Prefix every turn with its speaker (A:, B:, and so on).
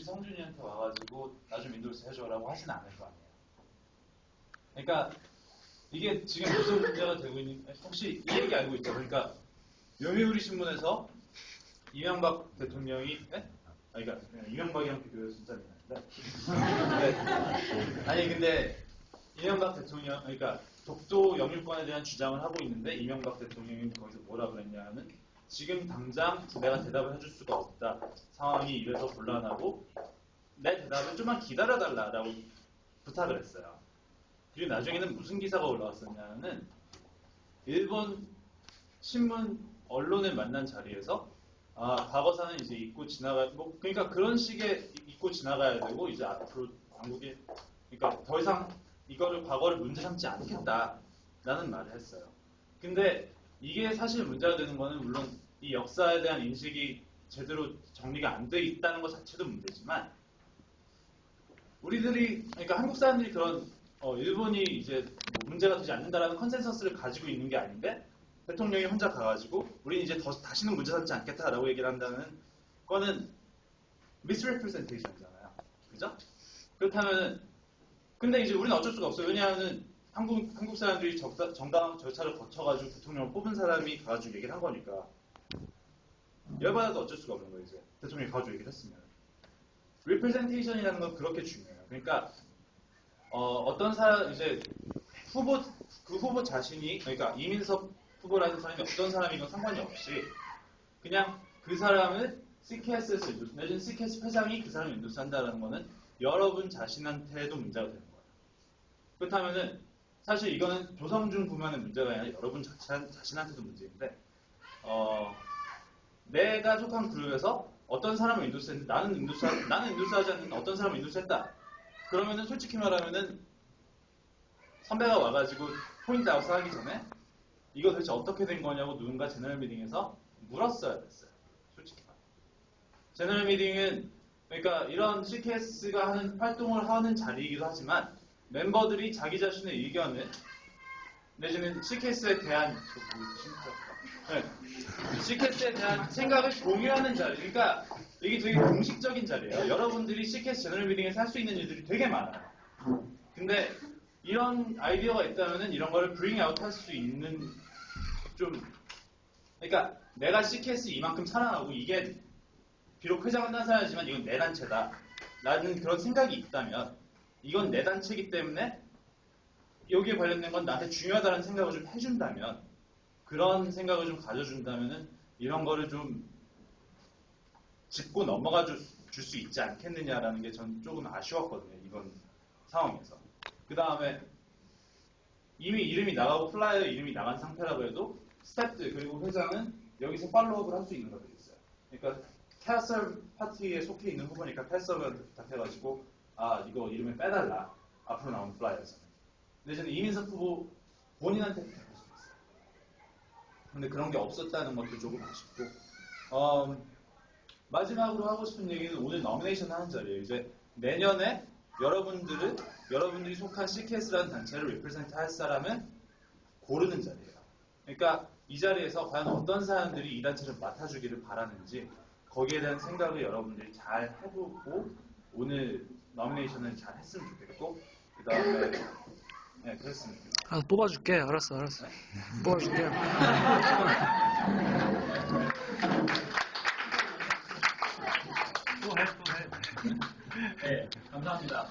A: 굳이 성준이한테 와가지고 나 좀 인도에서 해줘라고 하진 않을 거 아니에요. 그러니까 이게 지금 무슨 문제가 되고 있는, 혹시 이 얘기 알고 있죠? 그러니까 요미우리 신문에서 이명박 대통령이, 그러니까 이명박이랑 비교해서 진짜 미안한데 아니 근데 이명박 대통령, 그러니까 독도 영유권에 대한 주장을 하고 있는데 이명박 대통령이 거기서 뭐라 그랬냐면 지금 당장 내가 대답을 해줄 수가 없다. 상황이 이래서 곤란하고 내 대답을 좀만 기다려달라라고 부탁을 했어요. 그리고 나중에는 무슨 기사가 올라왔었냐면 일본 신문 언론을 만난 자리에서 과거사는 이제 잊고 지나가, 그러니까 그런 식의 잊고 지나가야 되고 이제 앞으로 한국이, 그러니까 더 이상 이거를 과거를 문제 삼지 않겠다라는 말을 했어요. 근데 이게 사실 문제가 되는 거는 물론 이 역사에 대한 인식이 제대로 정리가 안 돼 있다는 것 자체도 문제지만 우리들이, 그러니까 한국 사람들이 그런 일본이 이제 뭐 문제가 되지 않는다라는 컨센서스를 가지고 있는 게 아닌데 대통령이 혼자 가가지고 우리는 이제 다시는 문제 삼지 않겠다라고 얘기를 한다는 거는 misrepresentation이잖아요. 그죠? 그렇다면 근데 이제 우리는 어쩔 수가 없어요. 왜냐하면 한국 사람들이 정당한 절차를 거쳐가지고 대통령을 뽑은 사람이 가가지고 얘기를 한 거니까 열받아도 어쩔 수가 없는 거예요. 이제 대통령이 가가지고 얘기를 했으면. representation이라는 건 그렇게 중요해요. 그러니까 어떤 사람 이제 그 후보 자신이, 그러니까 이민석 후보라는 사람이 어떤 사람이건 상관이 없이 그냥 그 사람을 CKS에서 내지는 CKS 회장이 그 사람을 인도한다는 거는 여러분 자신한테도 문제가 되는 거예요. 그렇다면은 사실 이거는 조성준 부만의 문제가 아니라 여러분 자신한테도 문제인데 내가 속한 그룹에서 어떤 사람을 인도했는데 나는 인도하지 않는 어떤 사람을 인도했다. 그러면은 솔직히 말하면은 선배가 와가지고 포인트 아웃 하기 전에 이거 도대체 어떻게 된 거냐고 누군가 제너럴 미팅에서 물었어야 됐어요. 솔직히 말해. 제너럴 미팅은 그러니까 이런 CKS가 하는 활동을 하는 자리이기도 하지만 멤버들이 자기 자신의 의견을 내지는 CKS에 대한 CKS에 대한 생각을 공유하는 자리. 그러니까 이게 되게 공식적인 자리예요. 여러분들이 CKS 제너럴 미팅에서 할 수 있는 일들이 되게 많아요. 근데 이런 아이디어가 있다면은 이런 거를 브링 아웃 할 수 있는 좀, 그러니까 내가 CKS 이만큼 사랑하고 이게 비록 회장은 딴 사람이지만 이건 내 단체다 라는 그런 생각이 있다면 이건 내 단체이기 때문에 여기에 관련된 건 나한테 중요하다는 생각을 좀 해준다면 그런 생각을 좀 가져준다면은 이런 거를 좀 짚고 넘어가 줄 수 있지 않겠느냐라는 게 전 조금 아쉬웠거든요. 이번 상황에서. 그 다음에 이미 이름이 나가고 플라이어 이름이 나간 상태라고 해도 스태프들 그리고 회장은 여기서 팔로우업을 할 수 있는 것들이 있어요. 그러니까 캐서얼 파티에 속해 있는 후보니까 캐서얼한테 부탁해가지고 이거 이름을 빼달라. 앞으로 나오는 플라이어에서는. 근데 저는 이민석 후보 본인한테 부탁할 수 있어요. 근데 그런 게 없었다는 것도 조금 아쉽고 마지막으로 하고 싶은 얘기는 오늘 노미네이션 하는 자리예요. 이제 내년에 여러분들이 속한 CKS라는 단체를 리프레젠트 할 사람은 고르는 자리예요. 그러니까 이 자리에서 과연 어떤 사람들이 이 단체를 맡아주기를 바라는지 거기에 대한 생각을 여러분들이 잘 해보고 오늘 노미네이션을 잘 했으면 좋겠고 그 다음에 네, 그랬습니다.
B: 뽑아줄게. 알았어. 네? 뽑아줄게.
A: 또 해. 네, 감사합니다.